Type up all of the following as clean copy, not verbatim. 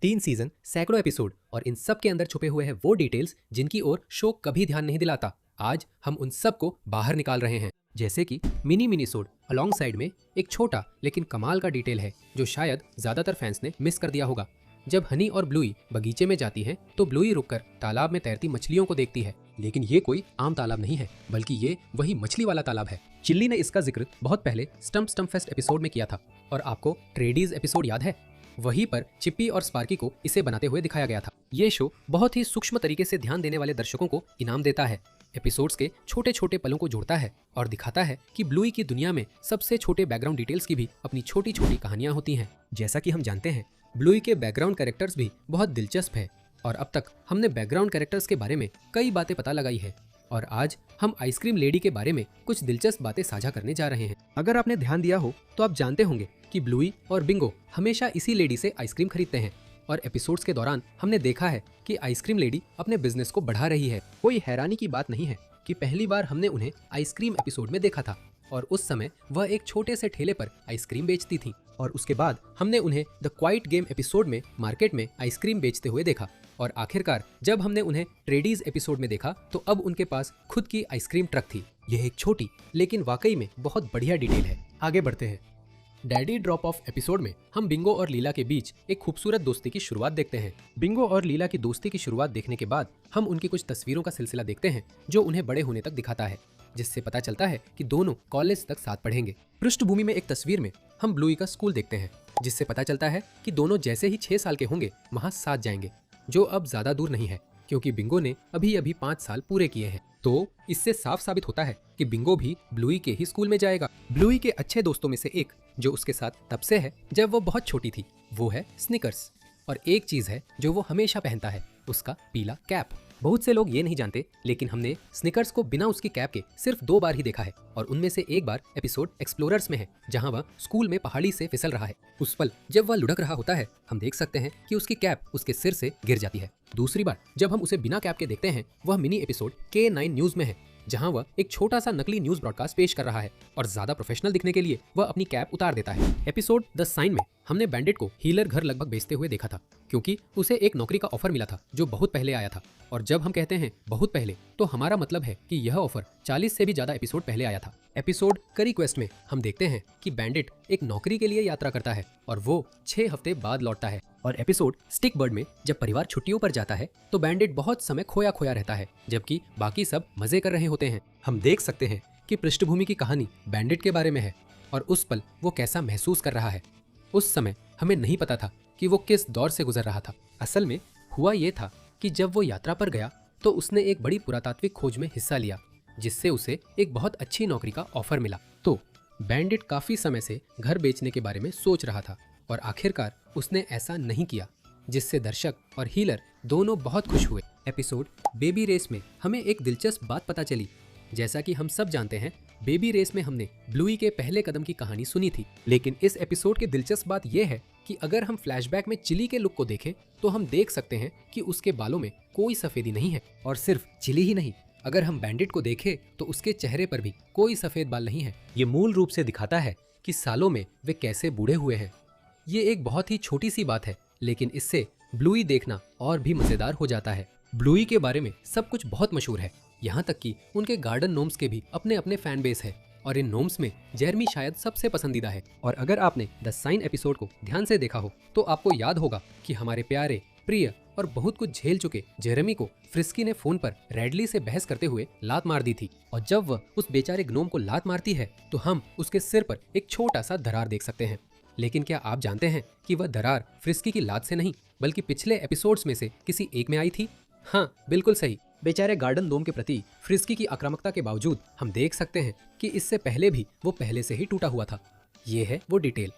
3 season, सैकड़ों episode और इन सब के अंदर छुपे हुए हैं वो डिटेल्स जिनकी ओर शो कभी ध्यान नहीं दिलाता। आज हम उन सब को बाहर निकाल रहे हैं। जैसे कि मिनी सोड अलॉन्ग साइड में एक छोटा लेकिन कमाल का डिटेल है जो शायद ज्यादातर फैंस ने मिस कर दिया होगा। जब हनी और ब्लूई बगीचे में जाती हैं तो ब्लूई रुककर तालाब में तैरती मछलियों को देखती है, लेकिन ये कोई आम तालाब नहीं है बल्कि ये वही मछली वाला तालाब है। चिल्ली ने इसका जिक्र बहुत पहले स्टम्प फेस्ट एपिसोड में किया था और आपको ट्रेडीज एपिसोड याद है? वहीं पर चिप्पी और स्पार्की को इसे बनाते हुए दिखाया गया था। ये शो बहुत ही सूक्ष्म तरीके से ध्यान देने वाले दर्शकों को इनाम देता है, एपिसोड्स के छोटे छोटे पलों को जोड़ता है और दिखाता है कि ब्लूई की दुनिया में सबसे छोटे बैकग्राउंड डिटेल्स की भी अपनी छोटी छोटी कहानियां होती हैं। जैसा कि हम जानते हैं, ब्लूई के बैकग्राउंड कैरेक्टर्स भी बहुत दिलचस्प है और अब तक हमने बैकग्राउंड कैरेक्टर्स के बारे में कई बातें पता लगाई है और आज हम आइसक्रीम लेडी के बारे में कुछ दिलचस्प बातें साझा करने जा रहे हैं। अगर आपने ध्यान दिया हो तो आप जानते होंगे कि ब्लूई और बिंगो हमेशा इसी लेडी से आइसक्रीम खरीदते हैं और एपिसोड्स के दौरान हमने देखा है कि आइसक्रीम लेडी अपने बिजनेस को बढ़ा रही है। कोई हैरानी की बात नहीं है कि पहली बार हमने उन्हें आइसक्रीम एपिसोड में देखा था और उस समय वह एक छोटे से ठेले पर आइसक्रीम बेचती थी और उसके बाद हमने उन्हें द क्वाइट गेम एपिसोड में मार्केट में आइसक्रीम बेचते हुए देखा और आखिरकार जब हमने उन्हें ट्रेडीज एपिसोड में देखा तो अब उनके पास खुद की आइसक्रीम ट्रक थी। यह एक छोटी लेकिन वाकई में बहुत बढ़िया डिटेल है। आगे बढ़ते हैं। डैडी ड्रॉप ऑफ एपिसोड में हम बिंगो और लीला के बीच एक खूबसूरत दोस्ती की शुरुआत देखते हैं। बिंगो और लीला की दोस्ती की शुरुआत देखने के बाद हम उनकी कुछ तस्वीरों का सिलसिला देखते हैं जो उन्हें बड़े होने तक दिखाता है, जिससे पता चलता है कि दोनों कॉलेज तक साथ पढ़ेंगे। पृष्ठभूमि में एक तस्वीर में हम ब्लूई का स्कूल देखते हैं, जिससे पता चलता है कि दोनों जैसे ही 6 साल के होंगे वहाँ साथ जाएंगे, जो अब ज्यादा दूर नहीं है क्योंकि बिंगो ने अभी 5 साल पूरे किए हैं। तो इससे साफ साबित होता है कि बिंगो भी ब्लूई के ही स्कूल में जाएगा। ब्लूई के अच्छे दोस्तों में से एक जो उसके साथ तब से है जब वो बहुत छोटी थी, वो है स्निकर्स। और एक चीज है जो वो हमेशा पहनता है, उसका पीला कैप। बहुत से लोग ये नहीं जानते, लेकिन हमने स्निकर्स को बिना उसकी कैप के सिर्फ 2 बार ही देखा है और उनमें से एक बार एपिसोड एक्सप्लोरर्स में है जहां वह स्कूल में पहाड़ी से फिसल रहा है। उस पल जब वह लुढ़क रहा होता है हम देख सकते हैं कि उसकी कैप उसके सिर से गिर जाती है। दूसरी बार जब हम उसे बिना कैप के देखते हैं वह मिनी एपिसोड K9 न्यूज में है जहां वह एक छोटा सा नकली न्यूज ब्रॉडकास्ट पेश कर रहा है और ज्यादा प्रोफेशनल दिखने के लिए वह अपनी कैप उतार देता है। एपिसोड द साइन में हमने बैंडिट को हीलर घर लगभग बेचते हुए देखा था क्योंकि उसे एक नौकरी का ऑफर मिला था जो बहुत पहले आया था और जब हम कहते हैं बहुत पहले तो हमारा मतलब है कि यह ऑफर 40 से भी ज्यादा एपिसोड पहले आया था। एपिसोड करी क्वेस्ट में हम देखते हैं कि बैंडिट एक नौकरी के लिए यात्रा करता है और वो 6 हफ्ते बाद लौटता है। और एपिसोड स्टिक बर्ड में जब परिवार छुट्टियों पर जाता है तो बैंडिट बहुत समय खोया खोया रहता है जबकि बाकी सब मजे कर रहे होते हैं। हम देख सकते हैं कि पृष्ठभूमि की कहानी बैंडिट के बारे में है और उस पल वो कैसा महसूस कर रहा है। उस समय हमें नहीं पता था कि वो किस दौर से गुजर रहा था। असल में हुआ ये था कि जब वो यात्रा पर गया तो उसने एक बड़ी पुरातात्विक खोज में हिस्सा लिया जिससे उसे एक बहुत अच्छी नौकरी का ऑफर मिला। तो बैंडिट काफी समय से घर बेचने के बारे में सोच रहा था और आखिरकार उसने ऐसा नहीं किया, जिससे दर्शक और हीलर दोनों बहुत खुश हुए। एपिसोड बेबी रेस में हमें एक दिलचस्प बात पता चली। जैसा कि हम सब जानते हैं, बेबी रेस में हमने ब्लूई के पहले कदम की कहानी सुनी थी, लेकिन इस एपिसोड की दिलचस्प बात यह है कि अगर हम फ्लैशबैक में चिली के लुक को देखें तो हम देख सकते हैं कि उसके बालों में कोई सफेदी नहीं है। और सिर्फ चिली ही नहीं, अगर हम बैंडिट को देखें तो उसके चेहरे पर भी कोई सफेद बाल नहीं है। ये मूल रूप से दिखाता है कि सालों में वे कैसे बूढ़े हुए हैं। ये एक बहुत ही छोटी सी बात है, लेकिन इससे ब्लूई देखना और भी मजेदार हो जाता है। ब्लूई के बारे में सब कुछ बहुत मशहूर है, यहाँ तक कि उनके गार्डन नोम्स के भी अपने अपने फैन बेस है और इन नोम्स में जेरमी शायद सबसे पसंदीदा है। और अगर आपने द साइन एपिसोड को ध्यान से देखा हो तो आपको याद होगा कि हमारे प्यारे, प्रिय और बहुत कुछ झेल चुके जेरेमी को फ्रिस्की ने फोन पर रेडली से बहस करते हुए लात मार दी थी और जब वह उस बेचारे ग्नोम को लात मारती है तो हम उसके सिर पर एक छोटा सा दरार देख सकते हैं। लेकिन क्या आप जानते हैं कि वह दरार फ्रिस्की की लात से नहीं बल्कि पिछले एपिसोड्स में से किसी एक में आई थी? हाँ, बिल्कुल सही। बेचारे गार्डन डोम के प्रति फ्रिस्की की आक्रामकता के बावजूद हम देख सकते हैं कि इससे पहले भी वो पहले से ही टूटा हुआ था। ये है वो डिटेल।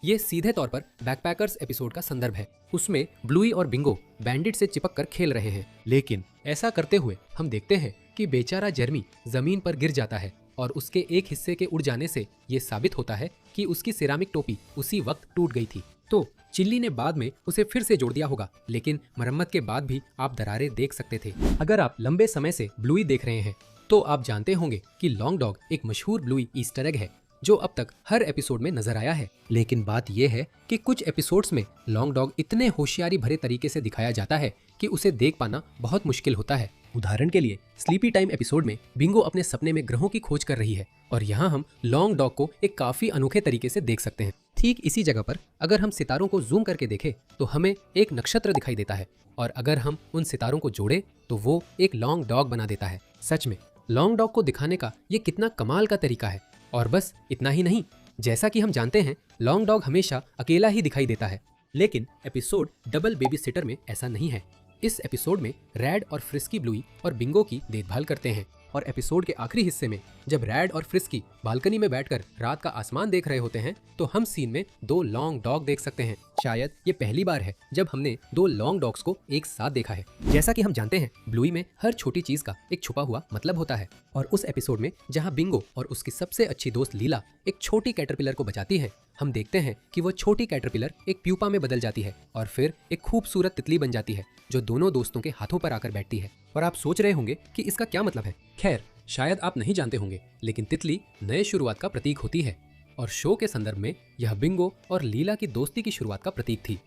ये सीधे तौर पर बैकपैकर्स एपिसोड का संदर्भ है। उसमें ब्लूई और बिंगो बैंडिट से चिपक कर खेल रहे हैं, लेकिन ऐसा करते हुए हम देखते हैं कि बेचारा जेरमी जमीन पर गिर जाता है और उसके एक हिस्से के उड़ जाने से ये साबित होता है कि उसकी सिरामिक टोपी उसी वक्त टूट गई थी। तो चिल्ली ने बाद में उसे फिर से जोड़ दिया होगा, लेकिन मरम्मत के बाद भी आप दरारें देख सकते थे। अगर आप लंबे समय से ब्लूई देख रहे हैं तो आप जानते होंगे कि लॉन्ग डॉग एक मशहूर ब्लूई ईस्टर एग है जो अब तक हर एपिसोड में नजर आया है। लेकिन बात यह है कि कुछ एपिसोड्स में लॉन्ग डॉग इतने होशियारी भरे तरीके से दिखाया जाता है कि उसे देख पाना बहुत मुश्किल होता है। उदाहरण के लिए स्लीपी टाइम एपिसोड में बिंगो अपने सपने में ग्रहों की खोज कर रही है और यहाँ हम लॉन्ग डॉग को एक काफी अनोखे तरीके से देख सकते हैं। ठीक इसी जगह पर अगर हम सितारों को जूम करके देखें तो हमें एक नक्षत्र दिखाई देता है और अगर हम उन सितारों को जोड़े तो वो एक लॉन्ग डॉग बना देता है। सच में लॉन्ग डॉग को दिखाने का ये कितना कमाल का तरीका है। और बस इतना ही नहीं, जैसा कि हम जानते हैं लॉन्ग डॉग हमेशा अकेला ही दिखाई देता है, लेकिन एपिसोड डबल बेबी सिटर में ऐसा नहीं है। इस एपिसोड में रैड और फ्रिस्की ब्लूई और बिंगो की देखभाल करते हैं और एपिसोड के आखिरी हिस्से में जब रैड और फ्रिस्की बालकनी में बैठकर रात का आसमान देख रहे होते हैं तो हम सीन में 2 लॉन्ग डॉग देख सकते हैं। शायद ये पहली बार है जब हमने 2 लॉन्ग डॉग्स को एक साथ देखा है। जैसा कि हम जानते हैं ब्लूई में हर छोटी चीज का एक छुपा हुआ मतलब होता है और उस एपिसोड में जहाँ बिंगो और उसकी सबसे अच्छी दोस्त लीला एक छोटी कैटरपिलर को बचाती है, हम देखते हैं कि वो छोटी कैटरपिलर एक प्यूपा में बदल जाती है और फिर एक खूबसूरत तितली बन जाती है जो दोनों दोस्तों के हाथों पर आकर बैठती है। और आप सोच रहे होंगे कि इसका क्या मतलब है। खैर, शायद आप नहीं जानते होंगे, लेकिन तितली नए शुरुआत का प्रतीक होती है और शो के संदर्भ में यह बिंगो और लीला की दोस्ती की शुरुआत का प्रतीक थी।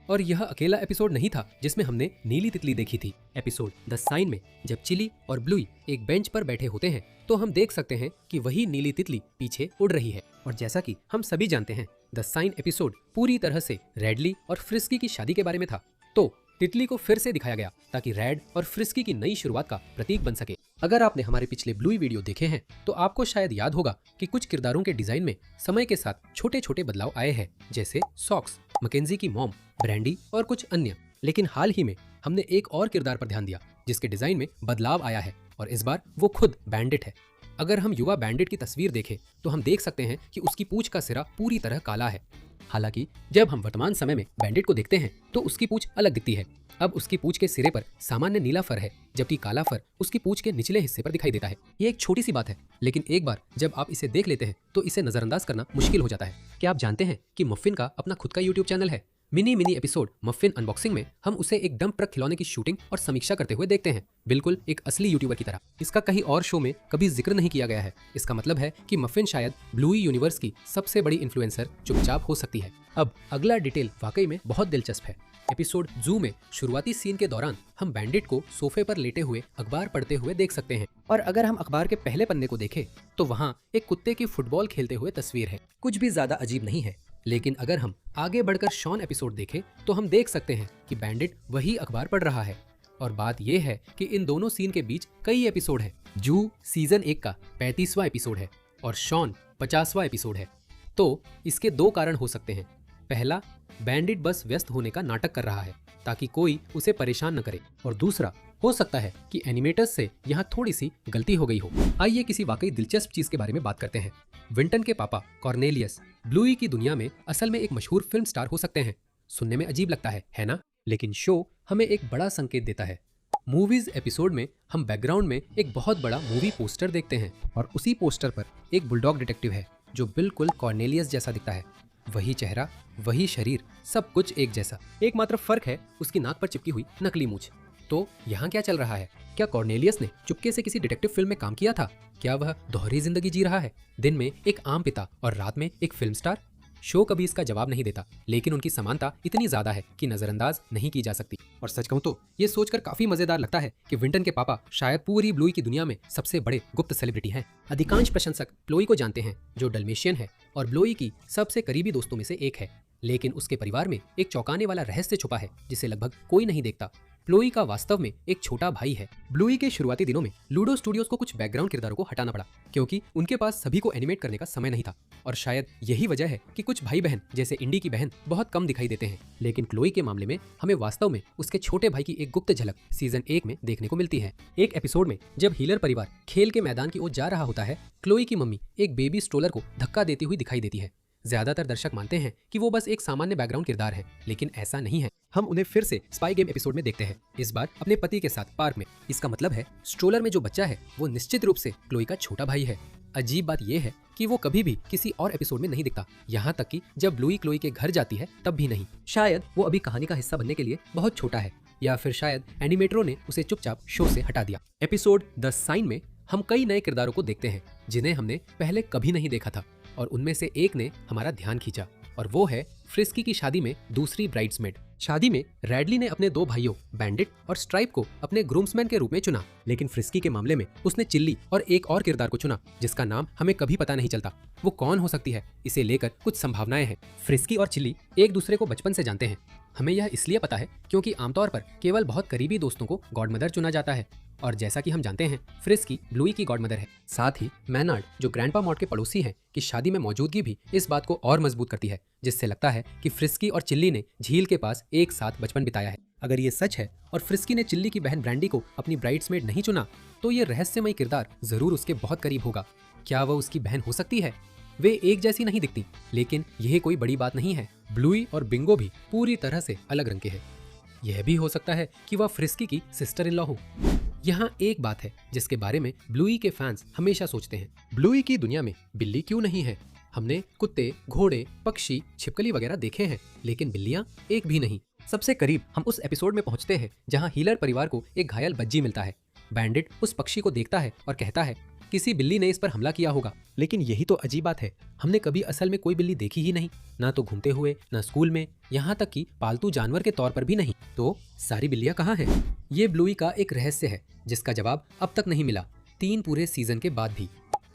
और यह अकेला एपिसोड नहीं था जिसमें हमने नीली तितली देखी थी। एपिसोड द साइन में जब चिली और ब्लूई एक बेंच पर बैठे होते हैं तो हम देख सकते हैं कि वही नीली तितली पीछे उड़ रही है। और जैसा कि हम सभी जानते हैं द साइन एपिसोड पूरी तरह से रैडली और फ्रिस्की की शादी के बारे में था, तो तितली को फिर से दिखाया गया ताकि रैड और फ्रिस्की की नई शुरुआत का प्रतीक बन सके। अगर आपने हमारे पिछले ब्लूई वीडियो देखे हैं तो आपको शायद याद होगा कि कुछ किरदारों के डिजाइन में समय के साथ छोटे छोटे बदलाव आए हैं, जैसे सॉक्स, मकेंजी की मॉम, ब्रैंडी और कुछ अन्य। लेकिन हाल ही में हमने एक और किरदार पर ध्यान दिया जिसके डिजाइन में बदलाव आया है और इस बार वो खुद बैंडिट है। अगर हम युवा बैंडिट की तस्वीर देखें तो हम देख सकते हैं कि उसकी पूंछ का सिरा पूरी तरह काला है। हालांकि जब हम वर्तमान समय में बैंडिट को देखते हैं तो उसकी पूंछ अलग दिखती है। अब उसकी पूंछ के सिरे पर सामान्य नीला फर है जबकि काला फर उसकी पूंछ के निचले हिस्से पर दिखाई देता है। ये एक छोटी सी बात है, लेकिन एक बार जब आप इसे देख लेते हैं तो इसे नजरअंदाज करना मुश्किल हो जाता है। क्या आप जानते हैं कि मफिन का अपना खुद का यूट्यूब चैनल है? मिनी एपिसोड मफिन अनबॉक्सिंग में हम उसे एक डंप ट्रक खिलौने की शूटिंग और समीक्षा करते हुए देखते हैं, बिल्कुल एक असली यूट्यूबर की तरह। इसका कहीं और शो में कभी जिक्र नहीं किया गया है। इसका मतलब है कि मफिन शायद ब्लूई यूनिवर्स की सबसे बड़ी इन्फ्लुएंसर चुपचाप हो सकती है। अब अगला डिटेल वाकई में बहुत दिलचस्प है। एपिसोड जू में शुरुआती सीन के दौरान हम बैंडिट को सोफे पर लेटे हुए अखबार पढ़ते हुए देख सकते हैं और अगर हम अखबार के पहले पन्ने को देखें तो वहाँ एक कुत्ते की फुटबॉल खेलते हुए तस्वीर है। कुछ भी ज्यादा अजीब नहीं है, लेकिन अगर हम आगे बढ़कर शॉन एपिसोड देखें तो हम देख सकते हैं कि बैंडिट वही अखबार पढ़ रहा है। और बात यह है कि इन दोनों सीन के बीच कई एपिसोड हैं। जू सीजन 1 का 35वां एपिसोड है और शॉन 50वां एपिसोड है। तो इसके 2 कारण हो सकते हैं। पहला, बैंडिट बस व्यस्त होने का नाटक कर रहा है ताकि कोई उसे परेशान न करे, और दूसरा हो सकता है कि एनिमेटर्स से यहाँ थोड़ी सी गलती हो गई हो। आइए किसी वाकई दिलचस्प चीज के बारे में बात करते हैं। विंटन के पापा कॉर्नेलियस ब्लूई की दुनिया में असल में एक मशहूर फिल्म स्टार हो सकते हैं। सुनने में अजीब लगता है ना? लेकिन शो हमें एक बड़ा संकेत देता है। मूवीज एपिसोड में हम बैकग्राउंड में एक बहुत बड़ा मूवी पोस्टर देखते हैं और उसी पोस्टर पर एक बुलडॉग डिटेक्टिव है जो बिल्कुल कॉर्नेलियस जैसा दिखता है। वही चेहरा, वही शरीर, सब कुछ एक जैसा। एकमात्र फर्क है उसकी नाक पर चिपकी हुई नकली मूंछ। तो यहाँ क्या चल रहा है? क्या कॉर्नेलियस ने चुपके से किसी डिटेक्टिव फिल्म में काम किया था? क्या वह दोहरी जिंदगी जी रहा है, दिन में एक आम पिता और रात में एक फिल्म स्टार? शो कभी इसका जवाब नहीं देता, लेकिन उनकी समानता इतनी ज्यादा है कि नजरअंदाज नहीं की जा सकती। और सच कहूं तो ये सोचकर काफी मजेदार लगता है कि विंटन के पापा शायद पूरी ब्लूई की दुनिया में सबसे बड़े गुप्त सेलिब्रिटी हैं। अधिकांश प्रशंसक प्लोई को जानते हैं जो डल्मेशियन है और ब्लोई की सबसे करीबी दोस्तों में से एक है, लेकिन उसके परिवार में एक चौंकाने वाला रहस्य छुपा है जिसे लगभग कोई नहीं देखता। प्लोई का वास्तव में एक छोटा भाई है। ब्लूई के शुरुआती दिनों में लूडो स्टूडियोज को कुछ बैकग्राउंड किरदारों को हटाना पड़ा क्योंकि उनके पास सभी को एनिमेट करने का समय नहीं था, और शायद यही वजह है कि कुछ भाई बहन जैसे इंडी की बहन बहुत कम दिखाई देते हैं। लेकिन क्लोई के मामले में हमें वास्तव में उसके छोटे भाई की एक गुप्त झलक सीजन 1 में देखने को मिलती है। एक एपिसोड में जब हीलर परिवार खेल के मैदान की ओर जा रहा होता है, क्लोई की मम्मी एक बेबी स्ट्रोलर को धक्का देती हुई दिखाई देती है। ज्यादातर दर्शक मानते हैं कि वो बस एक सामान्य बैकग्राउंड किरदार है, लेकिन ऐसा नहीं है। हम उन्हें फिर से स्पाई गेम एपिसोड में देखते हैं, इस बार अपने पति के साथ पार्क में। इसका मतलब है स्ट्रोलर में जो बच्चा है वो निश्चित रूप से क्लोई का छोटा भाई है। अजीब बात यह है कि वो कभी भी किसी और एपिसोड में नहीं दिखता, यहाँ तक कि जब ब्लूई क्लोई के घर जाती है तब भी नहीं। शायद वो अभी कहानी का हिस्सा बनने के लिए बहुत छोटा है, या फिर शायद एनिमेटरों ने उसे चुपचाप शो से हटा दिया। एपिसोड द साइन में हम कई नए किरदारों को देखते हैं जिन्हें हमने पहले कभी नहीं देखा था। और उनमें से एक ने हमारा ध्यान खींचा और वो है फ्रिस्की की शादी में दूसरी ब्राइड्समेड। शादी में रैडली ने अपने दो भाइयों बैंडिट और स्ट्राइप को अपने ग्रूम्समैन के रूप में चुना, लेकिन फ्रिस्की के मामले में उसने चिल्ली और एक और किरदार को चुना जिसका नाम हमें कभी पता नहीं चलता। वो कौन हो सकती है, इसे लेकर कुछ संभावनाएं हैं। फ्रिस्की और चिल्ली एक दूसरे को बचपन से जानते हैं। हमें यह इसलिए पता है क्योंकि आमतौर पर केवल बहुत करीबी दोस्तों को गॉडमदर चुना जाता है, और जैसा कि हम जानते हैं फ्रिस्की ब्लूई की गॉडमदर है। साथ ही मैनार्ड जो ग्रैंडपा मॉड के पड़ोसी हैं की शादी में मौजूदगी भी इस बात को और मजबूत करती है, जिससे लगता है कि फ्रिस्की और चिल्ली ने झील के पास एक साथ बचपन बिताया है। अगर ये सच है और फ्रिस्की ने चिल्ली की बहन ब्रैंडी को अपनी ब्राइड्समेड नहीं चुना, तो ये रहस्यमय किरदार जरूर उसके बहुत करीब होगा। क्या वह उसकी बहन हो सकती है? वे एक जैसी नहीं दिखती, लेकिन यह कोई बड़ी बात नहीं है। ब्लूई और बिंगो भी पूरी तरह से अलग रंग के हैं। यह भी हो सकता है कि वह फ्रिस्की की सिस्टर इन लॉ हो। यहाँ एक बात है जिसके बारे में ब्लूई के फैंस हमेशा सोचते हैं, ब्लूई की दुनिया में बिल्ली क्यों नहीं है? हमने कुत्ते, घोड़े, पक्षी, छिपकली वगैरह देखे हैं, लेकिन बिल्लियां एक भी नहीं। सबसे करीब हम उस एपिसोड में पहुंचते हैं जहां हीलर परिवार को एक घायल बज्जी मिलता है। बैंडिट उस पक्षी को देखता है और कहता है किसी बिल्ली ने इस पर हमला किया होगा। लेकिन यही तो अजीब बात है, हमने कभी असल में कोई बिल्ली देखी ही नहीं, ना तो घूमते हुए, ना स्कूल में, यहाँ तक कि पालतू जानवर के तौर पर भी नहीं। तो सारी बिल्लियां कहाँ हैं? ये ब्लूई का एक रहस्य है जिसका जवाब अब तक नहीं मिला, 3 पूरे सीजन के बाद भी।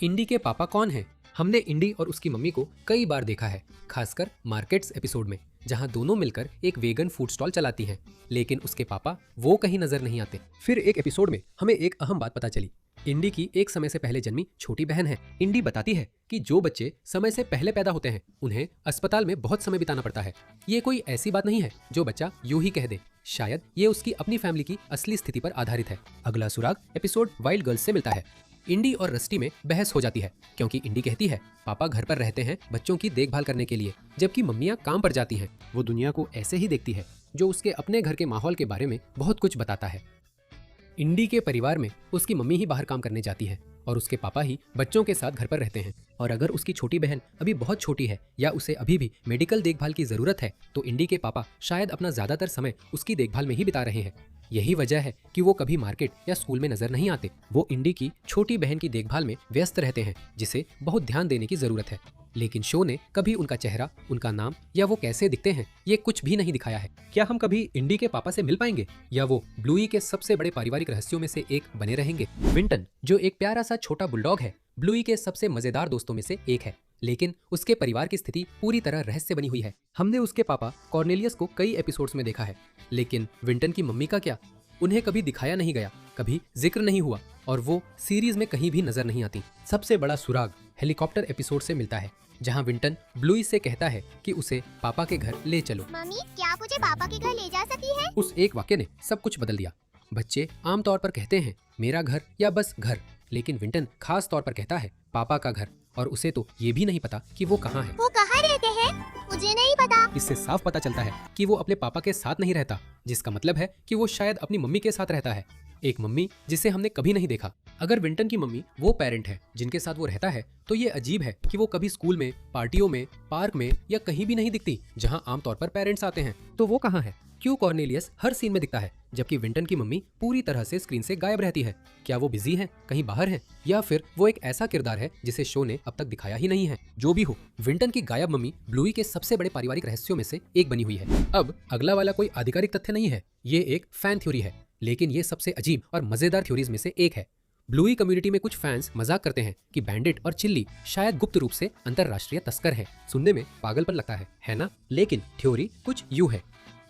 इंडी के पापा कौन है? हमने इंडी और उसकी मम्मी को कई बार देखा है, खासकर मार्केट्स एपिसोड में, जहां दोनों मिलकर एक वेगन फूड स्टॉल चलाती हैं, लेकिन उसके पापा वो कहीं नजर नहीं आते। फिर एक एपिसोड में हमें एक अहम बात पता चली। इंडी की एक समय से पहले जन्मी छोटी बहन है। इंडी बताती है कि जो बच्चे समय से पहले पैदा होते हैं उन्हें अस्पताल में बहुत समय बिताना पड़ता है। ये कोई ऐसी बात नहीं है जो बच्चा यूं ही कह दे, शायद ये उसकी अपनी फैमिली की असली स्थिति पर आधारित है। अगला सुराग एपिसोड वाइल्ड गर्ल्स से मिलता है। इंडी और रस्टी में बहस हो जाती है क्योंकि इंडी कहती है पापा घर पर रहते हैं बच्चों की देखभाल करने के लिए, जबकि मम्मियाँ काम पर जाती हैं। वो दुनिया को ऐसे ही देखती है, जो उसके अपने घर के माहौल के बारे में बहुत कुछ बताता है। इंडी के परिवार में उसकी मम्मी ही बाहर काम करने जाती है और उसके पापा ही बच्चों के साथ घर पर रहते हैं। और अगर उसकी छोटी बहन अभी बहुत छोटी है या उसे अभी भी मेडिकल देखभाल की जरूरत है, तो इंडी के पापा शायद अपना ज्यादातर समय उसकी देखभाल में ही बिता रहे हैं। यही वजह है कि वो कभी मार्केट या स्कूल में नजर नहीं आते। वो इंडी की छोटी बहन की देखभाल में व्यस्त रहते हैं, जिसे बहुत ध्यान देने की जरूरत है। लेकिन शो ने कभी उनका चेहरा, उनका नाम या वो कैसे दिखते हैं, ये कुछ भी नहीं दिखाया है। क्या हम कभी इंडी के पापा से मिल पाएंगे, या वो ब्लूई के सबसे बड़े पारिवारिक रहस्यों में से एक बने रहेंगे? विंटन, जो एक प्यारा सा छोटा बुलडॉग है, ब्लूई के सबसे मजेदार दोस्तों में से एक है, लेकिन उसके परिवार की स्थिति पूरी तरह रहस्य बनी हुई है। हमने उसके पापा कॉर्नेलियस को कई एपिसोड्स में देखा है, लेकिन विंटन की मम्मी का क्या? उन्हें कभी दिखाया नहीं गया, कभी जिक्र नहीं हुआ, और वो सीरीज में कहीं भी नजर नहीं आती। सबसे बड़ा सुराग हेलीकॉप्टर एपिसोड से मिलता है, जहां विंटन ब्लूई से कहता है कि उसे पापा के घर ले चलो। मम्मी, क्या आप मुझे पापा के घर ले जा सकती है? उस एक वाक्य ने सब कुछ बदल दिया। बच्चे आमतौर पर कहते हैं मेरा घर या बस घर, लेकिन विंटन खास तौर पर कहता है पापा का घर, और उसे तो ये भी नहीं पता कि वो कहाँ है। वो कहाँ रहते हैं? मुझे नहीं पता। इससे साफ पता चलता है कि वो अपने पापा के साथ नहीं रहता, जिसका मतलब है कि वो शायद अपनी मम्मी के साथ रहता है, एक मम्मी जिसे हमने कभी नहीं देखा। अगर विंटन की मम्मी वो पेरेंट है जिनके साथ वो रहता है, तो ये अजीब है कि वो कभी स्कूल में, पार्टियों में, पार्क में या कहीं भी नहीं दिखती जहाँ आमतौर पर पेरेंट्स आते हैं। तो वो कहाँ है? क्यों कॉर्नेलियस हर सीन में दिखता है, जबकि विंटन की मम्मी पूरी तरह से स्क्रीन से गायब रहती है? क्या वो बिजी है, कहीं बाहर है, या फिर वो एक ऐसा किरदार है जिसे शो ने अब तक दिखाया ही नहीं है? जो भी हो, विंटन की गायब मम्मी ब्लूई के सबसे बड़े पारिवारिक रहस्यों में से एक बनी हुई है। अब अगला वाला कोई आधिकारिक तथ्य नहीं है, ये एक फैन थ्योरी है, लेकिन ये सबसे अजीब और मजेदार थ्योरीज में से एक है। ब्लूई कम्युनिटी में कुछ फैंस मजाक करते हैं कि बैंडिट और चिल्ली शायद गुप्त रूप से अंतरराष्ट्रीय तस्कर हैं। सुनने में पागलपन लगता है ना? लेकिन थ्योरी कुछ यूं है।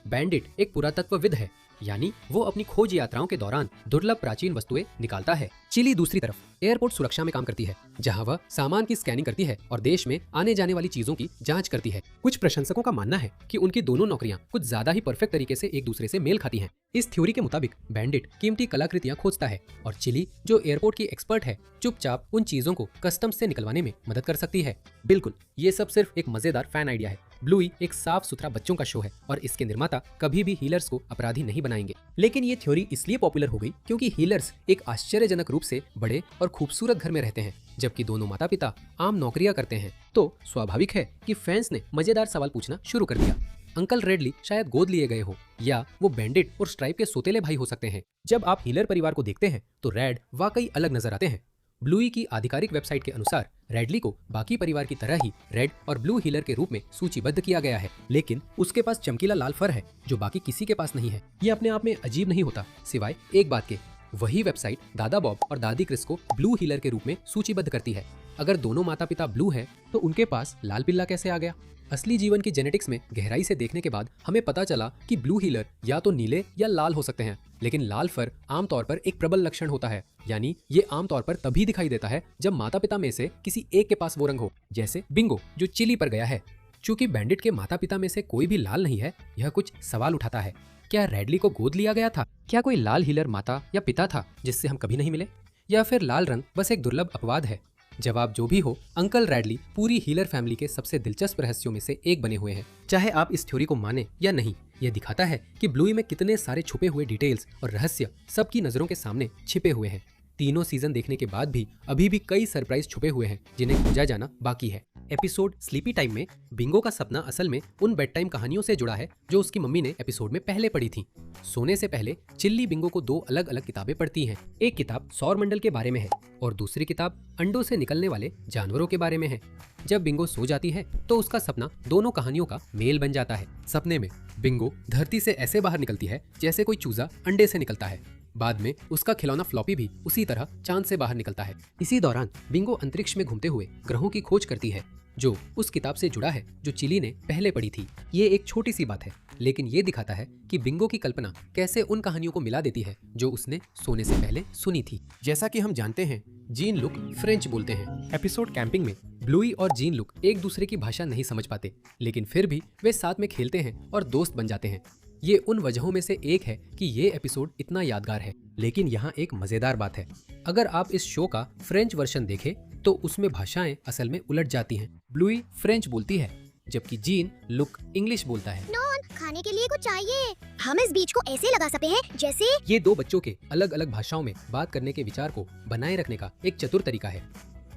बैंडिट एक पुरातत्वविद है, यानी वो अपनी खोज यात्राओं के दौरान दुर्लभ प्राचीन वस्तुएं निकालता है। चिली दूसरी तरफ एयरपोर्ट सुरक्षा में काम करती है, जहां वह सामान की स्कैनिंग करती है और देश में आने जाने वाली चीजों की जांच करती है। कुछ प्रशंसकों का मानना है कि उनकी दोनों नौकरियां कुछ ज्यादा ही परफेक्ट तरीके से एक दूसरे से मेल खाती हैं। इस थ्योरी के मुताबिक बैंडिट कीमती कलाकृतियां खोजता है और चिली, जो एयरपोर्ट की एक्सपर्ट है, चुपचाप उन चीजों को कस्टम्स से निकलवाने में मदद कर सकती है। बिल्कुल, ये सब सिर्फ एक मजेदार फैन आइडिया है। ब्लूई एक साफ सुथरा बच्चों का शो है और इसके निर्माता कभी भी हीलर्स को अपराधी नहीं बनाएंगे। लेकिन ये थ्योरी इसलिए पॉपुलर हो गई क्योंकि हीलर्स एक आश्चर्यजनक रूप से बड़े और खूबसूरत घर में रहते हैं, जबकि दोनों माता पिता आम नौकरियां करते हैं। तो स्वाभाविक है कि फैंस ने मजेदार सवाल पूछना शुरू कर दिया। अंकल रेडली शायद गोद लिए गए हो, या वो बैंडिट और स्ट्राइप के सोतेले भाई हो सकते हैं। जब आप हीलर परिवार को देखते हैं तो रेड वाकई अलग नजर आते हैं। ब्लूई की आधिकारिक वेबसाइट के अनुसार रेडली को बाकी परिवार की तरह ही रेड और ब्लू हीलर के रूप में सूचीबद्ध किया गया है, लेकिन उसके पास चमकीला लाल फर है जो बाकी किसी के पास नहीं है। ये अपने आप में अजीब नहीं होता, सिवाय एक बात के। वही वेबसाइट दादा बॉब और दादी क्रिस को ब्लू हीलर के रूप में सूचीबद्ध करती है। अगर दोनों माता पिता ब्लू है तो उनके पास लाल पिल्ला कैसे आ गया? असली जीवन की जेनेटिक्स में गहराई से देखने के बाद हमें पता चला कि ब्लू हीलर या तो नीले या लाल हो सकते हैं, लेकिन लाल फर आमतौर पर एक प्रबल लक्षण होता है। यानी ये आमतौर पर तभी दिखाई देता है जब माता पिता में से किसी एक के पास वो रंग हो, जैसे बिंगो जो चिली पर गया है। चूंकि बैंडिट के माता पिता में से कोई भी लाल नहीं है, यह कुछ सवाल उठाता है। क्या रेडली को गोद लिया गया था? क्या कोई लाल हीलर माता या पिता था जिससे हम कभी नहीं मिले? या फिर लाल रंग बस एक दुर्लभ अपवाद है? जवाब जो भी हो, अंकल रेडली पूरी हीलर फैमिली के सबसे दिलचस्प रहस्यों में से एक बने हुए हैं। चाहे आप इस थ्योरी को माने या नहीं, यह दिखाता है कि ब्लूई में कितने सारे छुपे हुए डिटेल्स और रहस्य सबकी नजरों के सामने छिपे हुए हैं। तीनों सीजन देखने के बाद भी अभी भी कई सरप्राइज छुपे हुए हैं जिन्हें खोजा जाना बाकी है। एपिसोड स्लीपी टाइम में बिंगो का सपना असल में उन बेड टाइम कहानियों से जुड़ा है जो उसकी मम्मी ने एपिसोड में पहले पढ़ी थी। सोने से पहले चिल्ली बिंगो को दो अलग अलग किताबें पढ़ती हैं। एक किताब सौर मंडल के बारे में है और दूसरी किताब अंडों से निकलने वाले जानवरों के बारे में है। जब बिंगो सो जाती है तो उसका सपना दोनों कहानियों का मेल बन जाता है। सपने में बिंगो धरती से ऐसे बाहर निकलती है जैसे कोई चूजा अंडे से निकलता है। बाद में उसका खिलौना फ्लॉपी भी उसी तरह चांद से बाहर निकलता है। इसी दौरान बिंगो अंतरिक्ष में घूमते हुए ग्रहों की खोज करती है, जो उस किताब से जुड़ा है जो चिली ने पहले पढ़ी थी। ये एक छोटी सी बात है, लेकिन ये दिखाता है कि बिंगो की कल्पना कैसे उन कहानियों को मिला देती है जो उसने सोने से पहले सुनी थी। जैसा कि हम जानते हैं, जीन लुक फ्रेंच बोलते हैं। एपिसोड कैंपिंग में ब्लूई और जीन लुक एक दूसरे की भाषा नहीं समझ पाते, लेकिन फिर भी वे साथ में खेलते हैं और दोस्त बन जाते हैं। ये उन वजहों में से एक है कि ये एपिसोड इतना यादगार है। लेकिन यहाँ एक मजेदार बात है, अगर आप इस शो का फ्रेंच वर्जन देखें तो उसमें भाषाएं असल में उलट जाती हैं। ब्लूई फ्रेंच बोलती है जबकि जीन लुक इंग्लिश बोलता है। नॉन, खाने के लिए कुछ चाहिए। हम इस बीज को ऐसे लगा सकते हैं जैसे। ये दो बच्चों के अलग अलग भाषाओं में बात करने के विचार को बनाए रखने का एक चतुर तरीका है।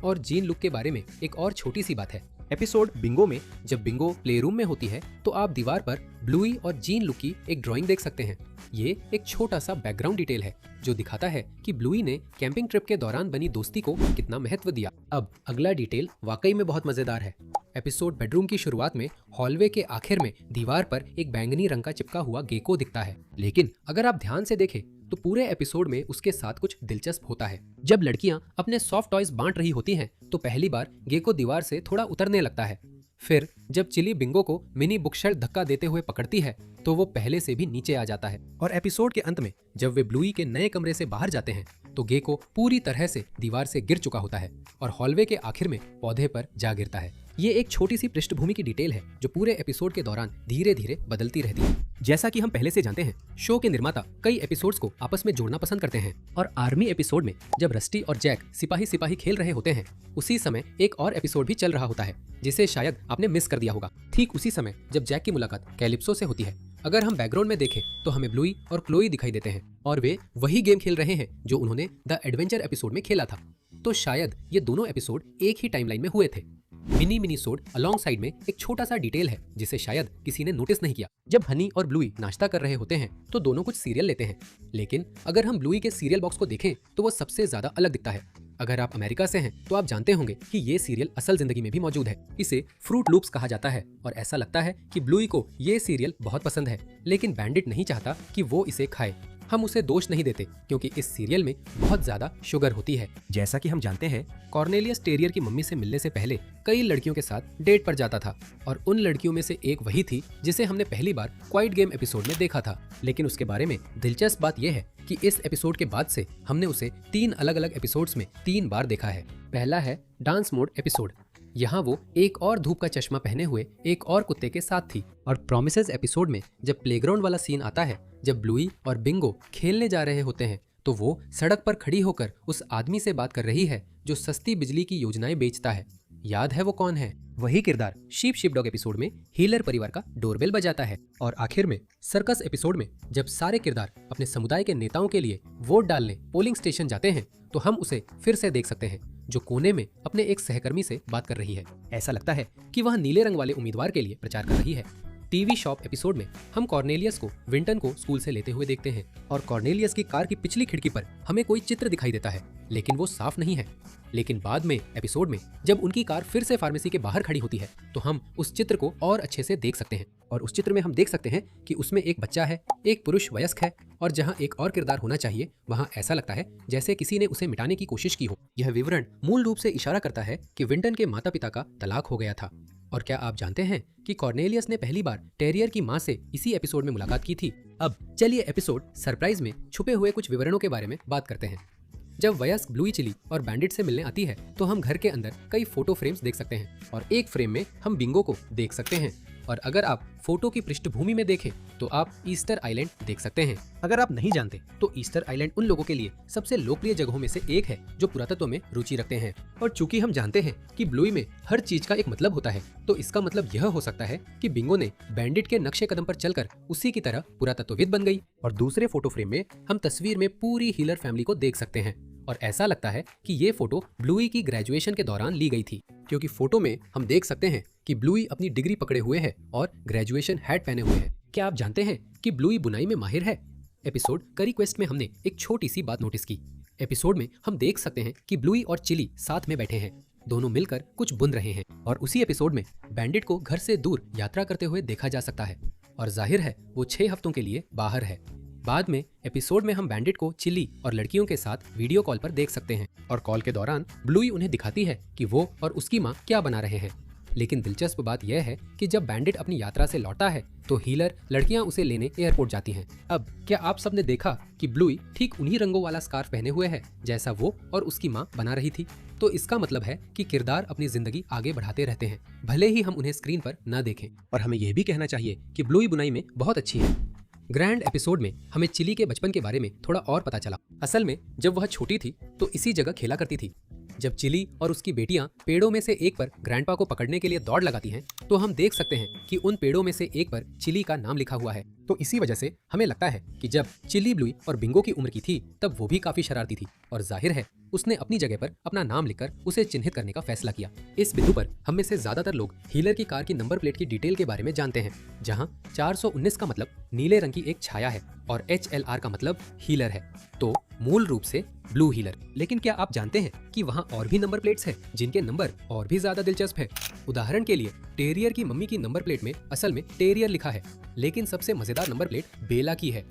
और जीन लुक के बारे में एक और छोटी सी बात है। एपिसोड बिंगो में जब बिंगो प्लेरूम में होती है तो आप दीवार पर ब्लूई और जीन लुक की एक ड्राइंग देख सकते हैं। ये एक छोटा सा बैकग्राउंड डिटेल है जो दिखाता है कि ब्लूई ने कैंपिंग ट्रिप के दौरान बनी दोस्ती को कितना महत्व दिया। अब अगला डिटेल वाकई में बहुत मजेदार है। एपिसोड बेडरूम की शुरुआत में हॉलवे के आखिर में दीवार पर एक बैंगनी रंग का चिपका हुआ गेको दिखता है, लेकिन अगर आप ध्यान से देखें तो पूरे एपिसोड में उसके साथ कुछ दिलचस्प होता है। जब लड़कियां अपने सॉफ्ट टॉयज बांट रही होती हैं तो पहली बार गेको दीवार से थोड़ा उतरने लगता है। फिर जब चिली बिंगो को मिनी बुकशेल्फ धक्का देते हुए पकड़ती है तो वो पहले से भी नीचे आ जाता है। और एपिसोड के अंत में जब वे ब्लूई के नए कमरे से बाहर जाते हैं तो गेको पूरी तरह से दीवार से गिर चुका होता है और हॉलवे के आखिर में पौधे पर जा गिरता है। ये एक छोटी सी पृष्ठभूमि की डिटेल है जो पूरे एपिसोड के दौरान धीरे धीरे बदलती रहती है। जैसा कि हम पहले से जानते हैं, शो के निर्माता कई एपिसोड्स को आपस में जोड़ना पसंद करते हैं और आर्मी एपिसोड में जब रस्टी और जैक सिपाही सिपाही खेल रहे होते हैं, उसी समय एक और एपिसोड भी चल रहा होता है जिसे शायद आपने मिस कर दिया होगा। ठीक उसी समय जब जैक की मुलाकात कैलिप्सो से होती है, अगर हम बैकग्राउंड में देखें तो हमें ब्लूई और क्लोई दिखाई देते हैं और वे वही गेम खेल रहे हैं जो उन्होंने द एडवेंचर एपिसोड में खेला था। तो शायद ये दोनों एपिसोड एक ही टाइमलाइन में हुए थे। मिनी सोड अलॉन्ग साइड में एक छोटा सा डिटेल है जिसे शायद किसी ने नोटिस नहीं किया। जब हनी और ब्लूई नाश्ता कर रहे होते हैं तो दोनों कुछ सीरियल लेते हैं, लेकिन अगर हम ब्लूई के सीरियल बॉक्स को देखें तो वो सबसे ज्यादा अलग दिखता है। अगर आप अमेरिका से हैं तो आप जानते होंगे कि ये सीरियल असल जिंदगी में भी मौजूद है। इसे फ्रूट लूप्स कहा जाता है और ऐसा लगता है कि ब्लूई को ये सीरियल बहुत पसंद है, लेकिन बैंडिट नहीं चाहता कि वो इसे खाए। हम उसे दोष नहीं देते क्योंकि इस सीरियल में बहुत ज्यादा शुगर होती है। जैसा कि हम जानते हैं, कॉर्नेलियस टेरियर की मम्मी से मिलने से पहले कई लड़कियों के साथ डेट पर जाता था और उन लड़कियों में से एक वही थी जिसे हमने पहली बार क्वाइट गेम एपिसोड में देखा था। लेकिन उसके बारे में दिलचस्प बात यह है कि इस एपिसोड के बाद से हमने उसे 3 अलग अलग एपिसोड्स में 3 बार देखा है। पहला है डांस मोड एपिसोड, यहाँ वो एक और धूप का चश्मा पहने हुए एक और कुत्ते के साथ थी। और प्रॉमिसेस एपिसोड में जब प्लेग्राउंड वाला सीन आता है, जब ब्लूई और बिंगो खेलने जा रहे होते हैं तो वो सड़क पर खड़ी होकर उस आदमी से बात कर रही है जो सस्ती बिजली की योजनाएं बेचता है। याद है वो कौन है? वही किरदार शीप शिपडॉग एपिसोड में हीलर परिवार का डोरबेल बजाता है। और आखिर में सर्कस एपिसोड में जब सारे किरदार अपने समुदाय के नेताओं के लिए वोट डालने पोलिंग स्टेशन जाते हैं तो हम उसे फिर से देख सकते हैं जो कोने में अपने एक सहकर्मी से बात कर रही है। ऐसा लगता है कि वह नीले रंग वाले उम्मीदवार के लिए प्रचार कर रही है। टीवी शॉप एपिसोड में हम कॉर्नेलियस को विंटन को स्कूल से लेते हुए देखते हैं और कॉर्नेलियस की कार की पिछली खिड़की पर हमें कोई चित्र दिखाई देता है, लेकिन वो साफ नहीं है। लेकिन बाद में एपिसोड में जब उनकी कार फिर से फार्मेसी के बाहर खड़ी होती है तो हम उस चित्र को और अच्छे से देख सकते हैं और उस चित्र में हम देख सकते हैं कि उसमें एक बच्चा है, एक पुरुष वयस्क है और जहां एक और किरदार होना चाहिए वहां ऐसा लगता है जैसे किसी ने उसे मिटाने की कोशिश की हो। यह विवरण मूल रूप से इशारा करता है कि विंटन के माता पिता का तलाक हो गया था। और क्या आप जानते हैं कि कॉर्नेलियस ने पहली बार टेरियर की मां से इसी एपिसोड में मुलाकात की थी। अब चलिए एपिसोड सरप्राइज में छुपे हुए कुछ विवरणों के बारे में बात करते हैं। जब वयस्क ब्लूई चिली और बैंडिट से मिलने आती है तो हम घर के अंदर कई फोटो फ्रेम्स देख सकते हैं और एक फ्रेम में हम बिंगो को देख सकते हैं। और अगर आप फोटो की पृष्ठभूमि में देखें तो आप ईस्टर आइलैंड देख सकते हैं। अगर आप नहीं जानते तो ईस्टर आइलैंड उन लोगों के लिए सबसे लोकप्रिय जगहों में से एक है जो पुरातत्व में रुचि रखते हैं। और चूंकि हम जानते हैं कि ब्लूई में हर चीज का एक मतलब होता है तो इसका मतलब यह हो सकता है कि बिंगो ने बैंडिट के नक्शे कदम पर चलकर उसी की तरह पुरातत्वविद बन गई। और दूसरे फोटो फ्रेम में हम तस्वीर में पूरी हीलर फैमिली को देख सकते हैं और ऐसा लगता है कि ये फोटो ब्लूई की ग्रेजुएशन के दौरान ली गई थी, क्योंकि फोटो में हम देख सकते हैं कि ब्लूई अपनी डिग्री पकड़े हुए है और ग्रेजुएशन हैट पहने हुए है। क्या आप जानते हैं कि ब्लूई बुनाई में माहिर है? एपिसोड करी क्वेस्ट में हमने एक छोटी सी बात नोटिस की। एपिसोड में हम देख सकते हैं कि ब्लूई और चिली साथ में बैठे हैं, दोनों मिलकर कुछ बुन रहे हैं। और उसी एपिसोड में बैंडिट को घर से दूर यात्रा करते हुए देखा जा सकता है और जाहिर है वो 6 हफ्तों के लिए बाहर है। बाद में एपिसोड में हम बैंडिट को चिली और लड़कियों के साथ वीडियो कॉल पर देख सकते हैं और कॉल के दौरान ब्लूई उन्हें दिखाती है कि वो और उसकी माँ क्या बना रहे हैं। लेकिन दिलचस्प बात यह है कि जब बैंडिट अपनी यात्रा से लौटा है तो हीलर लड़कियां उसे लेने एयरपोर्ट जाती हैं। अब क्या आप सबने देखा कि ब्लूई ठीक उन्हीं रंगों वाला स्कार्फ पहने हुए है जैसा वो और उसकी माँ बना रही थी? तो इसका मतलब है कि किरदार अपनी जिंदगी आगे बढ़ाते रहते हैं, भले ही हम उन्हें स्क्रीन पर न देखें। और हमें यह भी कहना चाहिए कि ब्लूई बुनाई में बहुत अच्छी है। ग्रैंड एपिसोड में हमें चिली के बचपन के बारे में थोड़ा और पता चला। असल में जब वह छोटी थी तो इसी जगह खेला करती थी। जब चिली और उसकी बेटियां पेड़ों में से एक पर ग्रैंडपा को पकड़ने के लिए दौड़ लगाती हैं तो हम देख सकते हैं कि उन पेड़ों में से एक पर चिली का नाम लिखा हुआ है। तो इसी वजह से हमें लगता है कि जब चिली, ब्लूई और बिंगो की उम्र की थी तब वो भी काफी शरारती थी और जाहिर है उसने अपनी जगह पर अपना नाम लिखकर उसे चिन्हित करने का फैसला किया। इस बिंदु पर हम में से ज्यादातर लोग हीलर की कार की नंबर प्लेट की डिटेल के बारे में जानते हैं, जहां 419 का मतलब नीले रंग की एक छाया है और HLR का मतलब हीलर है, तो मूल रूप से ब्लू हीलर। लेकिन क्या आप जानते हैं कि वहां और भी नंबर प्लेट्स हैं जिनके नंबर और भी ज्यादा दिलचस्प है? उदाहरण के लिए टेरियर की मम्मी की नंबर प्लेट में असल में टेरियर लिखा है, लेकिन सबसे मजेदार नंबर प्लेट बेला की है।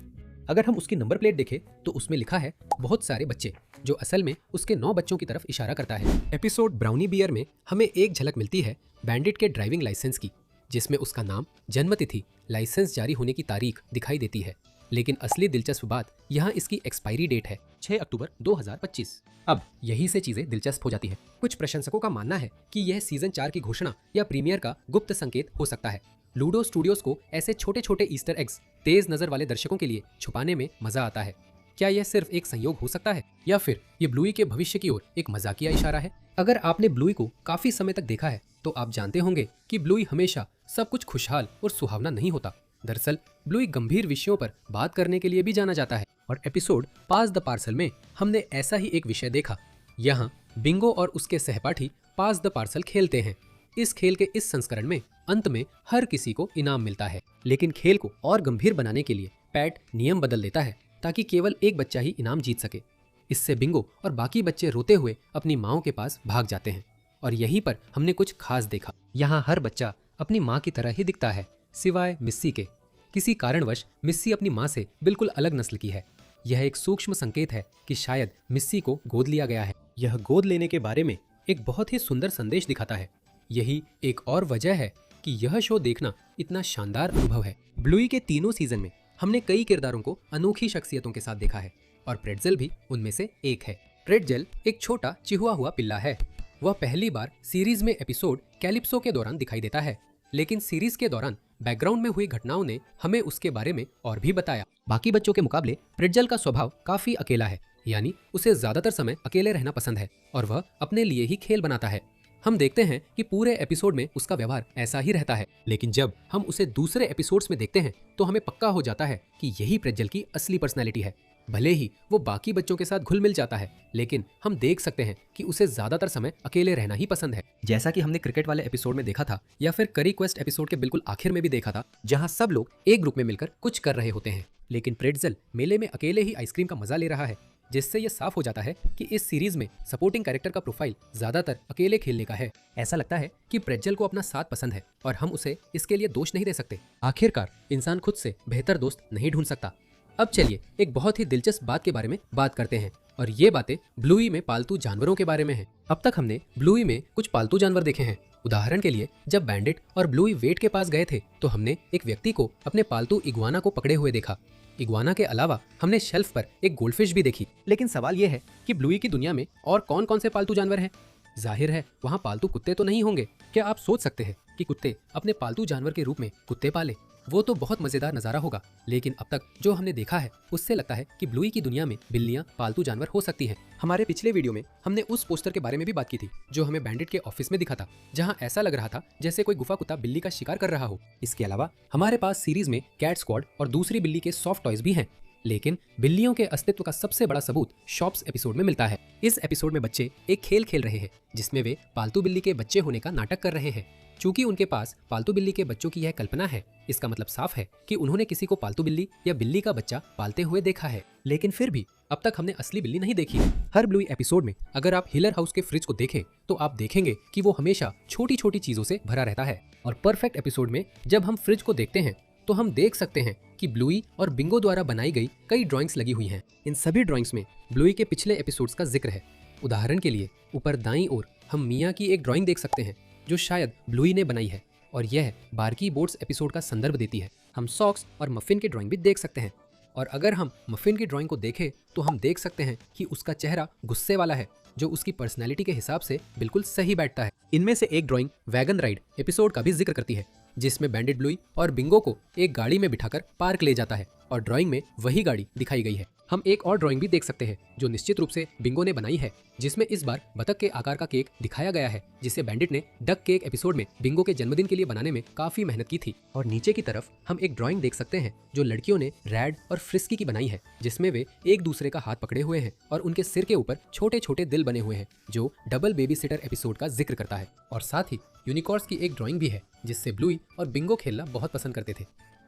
अगर हम उसकी नंबर प्लेट देखें तो उसमें लिखा है बहुत सारे बच्चे, जो असल में उसके 9 बच्चों की तरफ इशारा करता है। एपिसोड ब्राउनी बियर में हमें एक झलक मिलती है बैंडिट के ड्राइविंग लाइसेंस की, जिसमें उसका नाम, जन्मतिथि, लाइसेंस जारी होने की तारीख दिखाई देती है। लेकिन असली दिलचस्प बात यहाँ इसकी एक्सपायरी डेट है, 6 अक्टूबर 2025। अब यही से चीजें दिलचस्प हो जाती है। कुछ प्रशंसकों का मानना है कि यह सीजन 4 की घोषणा या प्रीमियर का गुप्त संकेत हो सकता है। लूडो स्टूडियोज को ऐसे छोटे छोटे ईस्टर एग्स तेज नजर वाले दर्शकों के लिए छुपाने में मजा आता है। क्या यह सिर्फ एक संयोग हो सकता है या फिर ये ब्लूई के भविष्य की ओर एक मजाकिया इशारा है? अगर आपने ब्लूई को काफी समय तक देखा है तो आप जानते होंगे कि ब्लूई हमेशा सब कुछ खुशहाल और सुहावना नहीं होता। दरअसल ब्लूई गंभीर विषयों पर बात करने के लिए भी जाना जाता है और एपिसोड पास द पार्सल में हमने ऐसा ही एक विषय देखा। यहाँ बिंगो और उसके सहपाठी पास द पार्सल खेलते हैं। इस खेल के इस संस्करण में अंत में हर किसी को इनाम मिलता है, लेकिन खेल को और गंभीर बनाने के लिए पैट नियम बदल देता है ताकि केवल एक बच्चा ही इनाम जीत सके। इससे बिंगो और बाकी बच्चे रोते हुए अपनी माँओं के पास भाग जाते हैं और यहीं पर हमने कुछ खास देखा। यहाँ हर बच्चा अपनी माँ की तरह ही दिखता है सिवाय मिस्सी के। किसी कारणवश मिस्सी अपनी माँ से बिल्कुल अलग नस्ल की है। यह एक सूक्ष्म संकेत है कि शायद मिस्सी को गोद लिया गया है। यह गोद लेने के बारे में एक बहुत ही सुंदर संदेश दिखाता है। यही एक और वजह है कि यह शो देखना इतना शानदार अनुभव है। ब्लूई के तीनों सीजन में हमने कई किरदारों को अनोखी शख्सियतों के साथ देखा है और प्रेट्जेल भी उनमें से एक है। प्रेट्जेल एक छोटा चिहुआ हुआ पिल्ला है। वह पहली बार सीरीज में एपिसोड कैलिप्सो के दौरान दिखाई देता है, लेकिन सीरीज के दौरान बैकग्राउंड में हुई घटनाओं ने हमें उसके बारे में और भी बताया। बाकी बच्चों के मुकाबले प्रेट्जेल का स्वभाव काफी अकेला है, यानी उसे ज्यादातर समय अकेले रहना पसंद है और वह अपने लिए ही खेल बनाता है। हम देखते हैं कि पूरे एपिसोड में उसका व्यवहार ऐसा ही रहता है, लेकिन जब हम उसे दूसरे एपिसोड्स में देखते हैं तो हमें पक्का हो जाता है कि यही प्रेट्जेल की असली पर्सनैलिटी है। भले ही वो बाकी बच्चों के साथ घुल मिल जाता है, लेकिन हम देख सकते हैं कि उसे ज्यादातर समय अकेले रहना ही पसंद है, जैसा कि हमने क्रिकेट वाले एपिसोड में देखा था या फिर करी क्वेस्ट एपिसोड के बिल्कुल आखिर में भी देखा था, जहां सब लोग एक ग्रुप में मिलकर कुछ कर रहे होते हैं। लेकिन प्रेट्ज़ेल मेले में अकेले ही आइसक्रीम का मजा ले रहा है, जिससे ये साफ हो जाता है कि इस सीरीज में सपोर्टिंग कैरेक्टर का प्रोफाइल ज्यादातर अकेले खेलने का है। ऐसा लगता है कि प्रेट्ज़ेल को अपना साथ पसंद है और हम उसे इसके लिए दोष नहीं दे सकते। आखिरकार इंसान खुद से बेहतर दोस्त नहीं ढूंढ सकता। अब चलिए एक बहुत ही दिलचस्प बात के बारे में बात करते हैं, और ये बातें ब्लूई में पालतू जानवरों के बारे में है। अब तक हमने ब्लूई में कुछ पालतू जानवर देखे हैं। उदाहरण के लिए जब बैंडिट और ब्लूई वेट के पास गए थे तो हमने एक व्यक्ति को अपने पालतू इग्वाना को पकड़े हुए देखा। इग्वाना के अलावा हमने शेल्फ पर एक गोल्डफिश भी देखी। लेकिन सवाल यह है कि ब्लूई की दुनिया में और कौन कौन से पालतू जानवर हैं? जाहिर है वहाँ पालतू कुत्ते तो नहीं होंगे। क्या आप सोच सकते हैं कि कुत्ते अपने पालतू जानवर के रूप में कुत्ते पाले? वो तो बहुत मजेदार नजारा होगा। लेकिन अब तक जो हमने देखा है उससे लगता है कि ब्लूई की दुनिया में बिल्लियां पालतू जानवर हो सकती हैं। हमारे पिछले वीडियो में हमने उस पोस्टर के बारे में भी बात की थी जो हमें बैंडिट के ऑफिस में दिखा था, जहां ऐसा लग रहा था जैसे कोई गुफा कुत्ता बिल्ली का शिकार कर रहा हो। इसके अलावा हमारे पास सीरीज में कैट स्क्वाड और दूसरी बिल्ली के सॉफ्ट टॉयज भी हैं। लेकिन बिल्लियों के अस्तित्व का सबसे बड़ा सबूत शॉप्स एपिसोड में मिलता है। इस एपिसोड में बच्चे एक खेल खेल रहे हैं जिसमें वे पालतू बिल्ली के बच्चे होने का नाटक कर रहे हैं। चूंकि उनके पास पालतू बिल्ली के बच्चों की यह कल्पना है, इसका मतलब साफ है कि उन्होंने किसी को पालतू बिल्ली या बिल्ली का बच्चा पालते हुए देखा है। लेकिन फिर भी अब तक हमने असली बिल्ली नहीं देखी है। हर ब्लूई एपिसोड में अगर आप हिलर हाउस के फ्रिज को देखें तो आप देखेंगे कि वो हमेशा छोटी छोटी चीजों से भरा रहता है। और परफेक्ट एपिसोड में जब हम फ्रिज को देखते हैं तो हम देख सकते हैं कि ब्लूई और बिंगो द्वारा बनाई गई कई ड्राइंग्स लगी हुई हैं। इन सभी ड्राइंग्स में ब्लूई के पिछले एपिसोड्स का जिक्र है। उदाहरण के लिए ऊपर दाईं ओर हम मिया की एक ड्राइंग देख सकते हैं जो शायद ब्लूई ने बनाई है, और यह बार्की बोट्स एपिसोड का संदर्भ देती है। हम सॉक्स और मफिन की ड्राइंग भी देख सकते हैं, और अगर हम मफिन की ड्राइंग को देखें तो हम देख सकते हैं कि उसका चेहरा गुस्से वाला है, जो उसकी पर्सनैलिटी के हिसाब से बिल्कुल सही बैठता है। इनमें से एक ड्राइंग वैगन राइड एपिसोड का भी जिक्र करती है, जिसमें बैंडिट ब्लूई और बिंगो को एक गाड़ी में बिठाकर पार्क ले जाता है, और ड्राइंग में वही गाड़ी दिखाई गई है। हम एक और ड्राइंग भी देख सकते हैं जो निश्चित रूप से बिंगो ने बनाई है, जिसमें इस बार बतख के आकार का केक दिखाया गया है, जिसे बैंडिट ने डक केक एपिसोड में बिंगो के जन्मदिन के लिए बनाने में काफी मेहनत की थी। और नीचे की तरफ हम एक ड्राइंग देख सकते हैं जो लड़कियों ने रैड और फ्रिस्की की बनाई है, जिसमें वे एक दूसरे का हाथ पकड़े हुए हैं और उनके सिर के ऊपर छोटे छोटे दिल बने हुए हैं, जो डबल बेबी सिटर एपिसोड का जिक्र करता है। और साथ ही यूनिकॉर्न्स की एक ड्राइंग भी है जिससे ब्लूई और बिंगो खेलना बहुत पसंद करते थे।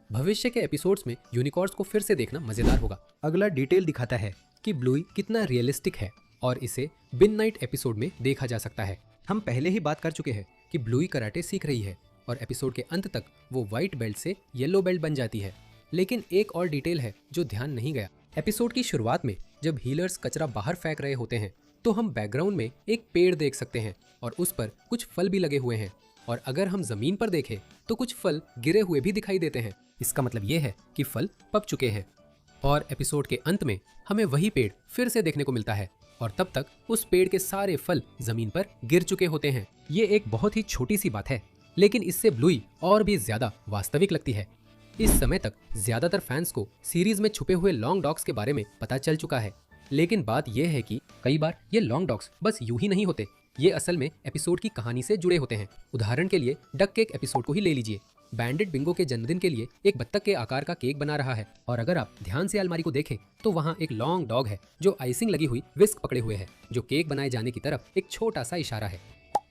भविष्य के एपिसोड्स में यूनिकॉर्न्स को फिर से देखना मजेदार होगा। अगला डिटेल दिखाता है कि ब्लूई कितना रियलिस्टिक है, और इसे बिन नाइट एपिसोड में देखा जा सकता है। हम पहले ही बात कर चुके हैं कि ब्लूई कराटे सीख रही है और एपिसोड के अंत तक वो व्हाइट बेल्ट से येलो बेल्ट बन जाती है। लेकिन एक और डिटेल है जो ध्यान नहीं गया। एपिसोड की शुरुआत में जब हीलर्स कचरा बाहर फेंक रहे होते हैं तो हम बैकग्राउंड में एक पेड़ देख सकते हैं और उस पर कुछ फल भी लगे हुए हैं, और अगर हम जमीन पर देखें तो कुछ फल गिरे हुए भी दिखाई देते हैं। इसका मतलब ये है कि फल पक चुके हैं। और एपिसोड के अंत में हमें वही पेड़ फिर से देखने को मिलता है, और तब तक उस पेड़ के सारे फल जमीन पर गिर चुके होते हैं। ये एक बहुत ही छोटी सी बात है, लेकिन इससे ब्लूई और भी ज्यादा वास्तविक लगती है। इस समय तक ज्यादातर फैंस को सीरीज में छुपे हुए लॉन्ग डॉग्स के बारे में पता चल चुका है, लेकिन बात यह है कि कई बार ये लॉन्ग डॉग्स बस यूं ही नहीं होते, ये असल में एपिसोड की कहानी से जुड़े होते हैं। उदाहरण के लिए डक केक एपिसोड को ही ले लीजिए। बैंडिट बिंगो के जन्मदिन के लिए एक बत्तख के आकार का केक बना रहा है, और अगर आप ध्यान से अलमारी को देखें तो वहाँ एक लॉन्ग डॉग है जो आइसिंग लगी हुई विस्क पकड़े हुए है, जो केक बनाए जाने की तरफ एक छोटा सा इशारा है।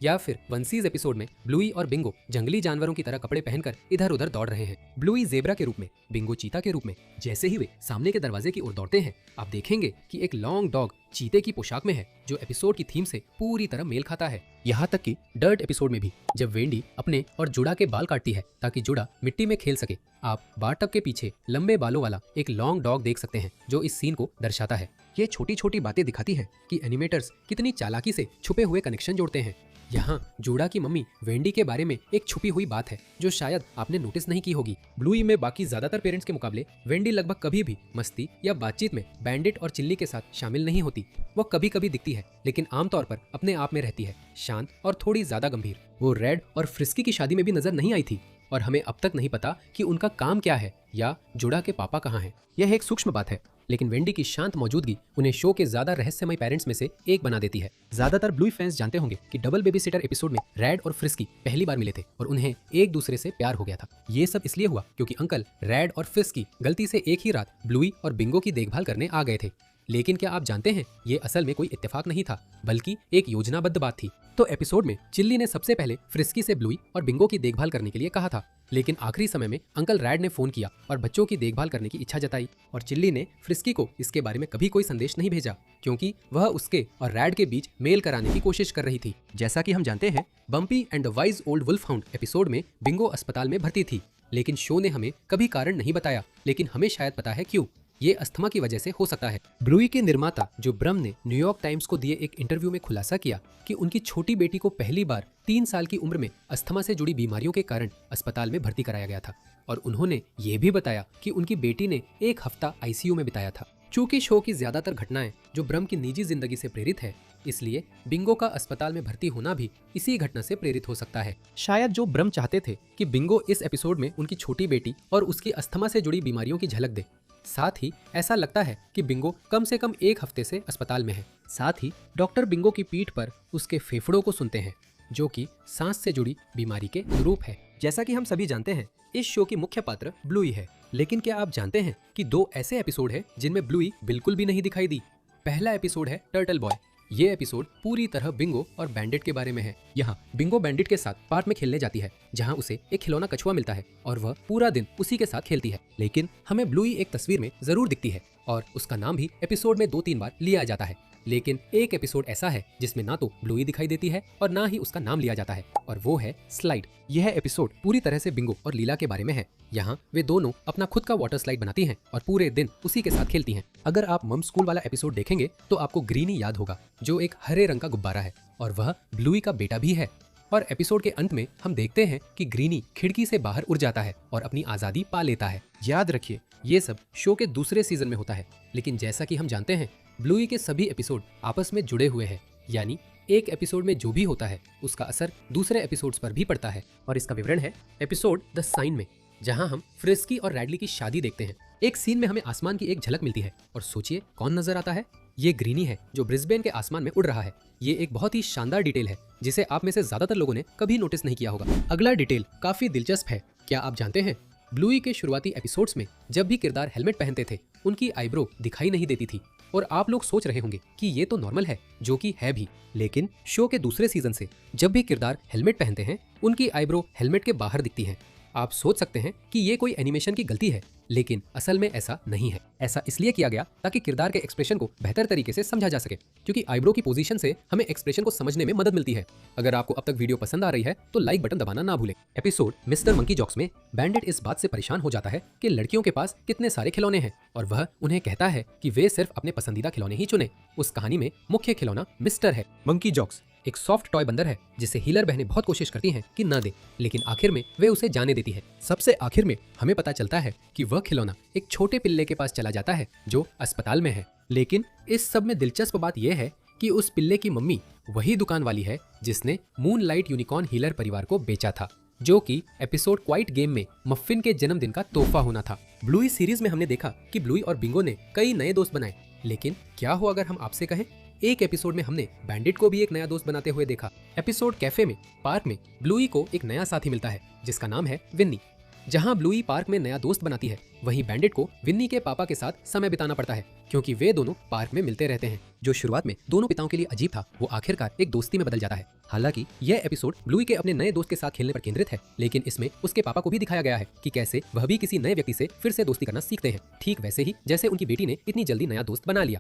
या फिर वंसीज एपिसोड में ब्लूई और बिंगो जंगली जानवरों की तरह कपड़े पहनकर इधर उधर दौड़ रहे हैं। ब्लूई जेब्रा के रूप में, बिंगो चीता के रूप में। जैसे ही वे सामने के दरवाजे की ओर दौड़ते हैं, आप देखेंगे कि एक लॉन्ग डॉग चीते की पोशाक में है, जो एपिसोड की थीम से पूरी तरह मेल खाता है। यहाँ तक कि डर्ट एपिसोड में भी जब वेंडी अपने और जुड़ा के बाल काटती है ताकि जुड़ा मिट्टी में खेल सके, आप बाथटब के पीछे लंबे बालों वाला एक लॉन्ग डॉग देख सकते हैं जो इस सीन को दर्शाता है। ये छोटी छोटी बातें दिखाती हैं कि एनिमेटर्स कितनी चालाकी से छुपे हुए कनेक्शन जोड़ते हैं। यहाँ जूडा की मम्मी वेंडी के बारे में एक छुपी हुई बात है जो शायद आपने नोटिस नहीं की होगी। ब्लूई में बाकी ज्यादातर पेरेंट्स के मुकाबले वेंडी लगभग कभी भी मस्ती या बातचीत में बैंडिट और चिल्ली के साथ शामिल नहीं होती। वो कभी कभी दिखती है, लेकिन आमतौर पर अपने आप में रहती है, शांत और थोड़ी ज्यादा गंभीर। वो रेड और फ्रिस्की की शादी में भी नजर नहीं आई थी, और हमें अब तक नहीं पता कि उनका काम क्या है या जूडा के पापा कहाँ हैं। यह एक सूक्ष्म बात है, लेकिन वेंडी की शांत मौजूदगी उन्हें शो के ज्यादा रहस्यमय पेरेंट्स में से एक बना देती है। ज्यादातर ब्लूई फैंस जानते होंगे कि डबल बेबी सिटर एपिसोड में रैड और फ्रिस्की पहली बार मिले थे और उन्हें एक दूसरे से प्यार हो गया था। ये सब इसलिए हुआ क्योंकि अंकल रैड और फ्रिस्की गलती से एक ही रात ब्लूई और बिंगो की देखभाल करने आ गए थे। लेकिन क्या आप जानते हैं, ये असल में कोई इत्तेफाक नहीं था, बल्कि एक योजनाबद्ध बात थी। तो एपिसोड में चिल्ली ने सबसे पहले फ्रिस्की से ब्लूई और बिंगो की देखभाल करने के लिए कहा था, लेकिन आखिरी समय में अंकल रैड ने फोन किया और बच्चों की देखभाल करने की इच्छा जताई और चिल्ली ने फ्रिस्की को इसके बारे में कभी कोई संदेश नहीं भेजा क्योंकि वह उसके और रैड के बीच मेल कराने की कोशिश कर रही थी। जैसा कि हम जानते हैं, Bumpy and the wise old wolfhound episode में बिंगो अस्पताल में भर्ती थी, लेकिन शो ने हमें कभी कारण नहीं बताया, लेकिन हमें शायद पता है क्यों। ये अस्थमा की वजह से हो सकता है। ब्लूई के निर्माता जो ब्रम ने न्यूयॉर्क टाइम्स को दिए एक इंटरव्यू में खुलासा किया कि उनकी छोटी बेटी को पहली बार 3 साल की उम्र में अस्थमा से जुड़ी बीमारियों के कारण अस्पताल में भर्ती कराया गया था और उन्होंने ये भी बताया कि उनकी बेटी ने 1 हफ्ता आईसीयू में बिताया था। चूंकि शो की ज्यादातर घटनाएं जो ब्रम की निजी जिंदगी से प्रेरित है, इसलिए बिंगो का अस्पताल में भर्ती होना भी इसी घटना से प्रेरित हो सकता है। शायद जो ब्रम चाहते थे कि बिंगो इस एपिसोड में उनकी छोटी बेटी और उसकी अस्थमा से जुड़ी बीमारियों की झलक दे। साथ ही ऐसा लगता है कि बिंगो कम से कम 1 हफ्ते से अस्पताल में है। साथ ही डॉक्टर बिंगो की पीठ पर उसके फेफड़ों को सुनते हैं, जो कि सांस से जुड़ी बीमारी के अनुरूप है। जैसा कि हम सभी जानते हैं, इस शो की मुख्य पात्र ब्लूई है, लेकिन क्या आप जानते हैं कि 2 ऐसे एपिसोड हैं जिनमें ब्लूई बिल्कुल भी नहीं दिखाई दी। पहला एपिसोड है टर्टल बॉय। ये एपिसोड पूरी तरह बिंगो और बैंडिट के बारे में है। यहाँ बिंगो बैंडिट के साथ पार्क में खेलने जाती है, जहाँ उसे एक खिलौना कछुआ मिलता है और वह पूरा दिन उसी के साथ खेलती है। लेकिन हमें ब्लूई एक तस्वीर में जरूर दिखती है और उसका नाम भी एपिसोड में 2-3 बार लिया जाता है। लेकिन एक एपिसोड ऐसा है जिसमें ना तो ब्लूई दिखाई देती है और ना ही उसका नाम लिया जाता है, और वो है स्लाइड। यह एपिसोड पूरी तरह से बिंगो और लीला के बारे में है। यहाँ वे दोनों अपना खुद का वाटर स्लाइड बनाती हैं और पूरे दिन उसी के साथ खेलती हैं। अगर आप मम स्कूल वाला एपिसोड देखेंगे तो आपको ग्रीनी याद होगा, जो एक हरे रंग का गुब्बारा है और वह ब्लूई का बेटा भी है। और एपिसोड के अंत में हम देखते हैं कि ग्रीनी खिड़की से बाहर उड़ जाता है और अपनी आजादी पा लेता है। याद रखिए, ये सब शो के दूसरे सीजन में होता है, लेकिन जैसा कि हम जानते हैं, ब्लूई के सभी एपिसोड आपस में जुड़े हुए हैं, यानी एक एपिसोड में जो भी होता है उसका असर दूसरे एपिसोड्स पर भी पड़ता है। और इसका विवरण है एपिसोड द साइन में, जहां हम फ्रिस्की और रैडली की शादी देखते हैं। एक सीन में हमें आसमान की एक झलक मिलती है और सोचिए कौन नजर आता है। ये ग्रीनी है जो ब्रिस्बेन के आसमान में उड़ रहा है। ये एक बहुत ही शानदार डिटेल है जिसे आप में से ज्यादातर लोगों ने कभी नोटिस नहीं किया होगा। अगला डिटेल काफी दिलचस्प है। क्या आप जानते हैं, ब्लूई के शुरुआती एपिसोड्स में जब भी किरदार हेलमेट पहनते थे, उनकी आईब्रो दिखाई नहीं देती थी। और आप लोग सोच रहे होंगे कि ये तो नॉर्मल है, जो कि है भी। लेकिन शो के दूसरे सीजन से जब भी किरदार हेलमेट पहनते हैं, उनकी आईब्रो हेलमेट के बाहर दिखती है। आप सोच सकते हैं कि ये कोई एनिमेशन की गलती है, लेकिन असल में ऐसा नहीं है। ऐसा इसलिए किया गया ताकि किरदार के एक्सप्रेशन को बेहतर तरीके से समझा जा सके, क्योंकि आईब्रो की पोजीशन से हमें एक्सप्रेशन को समझने में मदद मिलती है। अगर आपको अब तक वीडियो पसंद आ रही है तो लाइक बटन दबाना ना भूलें। एपिसोड मिस्टर मंकी जॉक्स में बैंडिट इस बात से परेशान हो जाता है कि लड़कियों के पास कितने सारे खिलौने हैं और वह उन्हें कहता है कि वे सिर्फ अपने पसंदीदा खिलौने ही चुने। उस कहानी में मुख्य खिलौना मिस्टर है। मंकी जॉक्स एक सॉफ्ट टॉय बंदर है जिसे हीलर बहनें बहुत कोशिश करती हैं कि न दे, लेकिन आखिर में वे उसे जाने देती है। सबसे आखिर में हमें पता चलता है कि वह खिलौना एक छोटे पिल्ले के पास चला जाता है जो अस्पताल में है। लेकिन इस सब में दिलचस्प बात यह है कि उस पिल्ले की मम्मी वही दुकान वाली है जिसने मूनलाइट यूनिकॉर्न हीलर परिवार को बेचा था, जो कि एपिसोड क्वाइट गेम में मफ्फिन के जन्मदिन का तोहफा होना था। ब्लूई सीरीज में हमने देखा कि ब्लूई और बिंगो ने कई नए दोस्त बनाए, लेकिन क्या हो अगर हम आपसे कहें, एक एपिसोड में हमने बैंडिट को भी एक नया दोस्त बनाते हुए देखा। एपिसोड कैफे में पार्क में ब्लूई को एक नया साथी मिलता है जिसका नाम है विन्नी। जहां ब्लूई पार्क में नया दोस्त बनाती है, वहीं बैंडिट को विन्नी के पापा के साथ समय बिताना पड़ता है, क्योंकि वे दोनों पार्क में मिलते रहते हैं। जो शुरुआत में दोनों पिताओं के लिए अजीब था, वो आखिरकार एक दोस्ती में बदल जाता है। हालांकि यह एपिसोड ब्लूई के अपने नए दोस्त के साथ खेलने पर केंद्रित है, लेकिन इसमें उसके पापा को भी दिखाया गया है कि कैसे वह भी किसी नए व्यक्ति से फिर से दोस्ती करना सीखते हैं, ठीक वैसे ही जैसे उनकी बेटी ने इतनी जल्दी नया दोस्त बना लिया।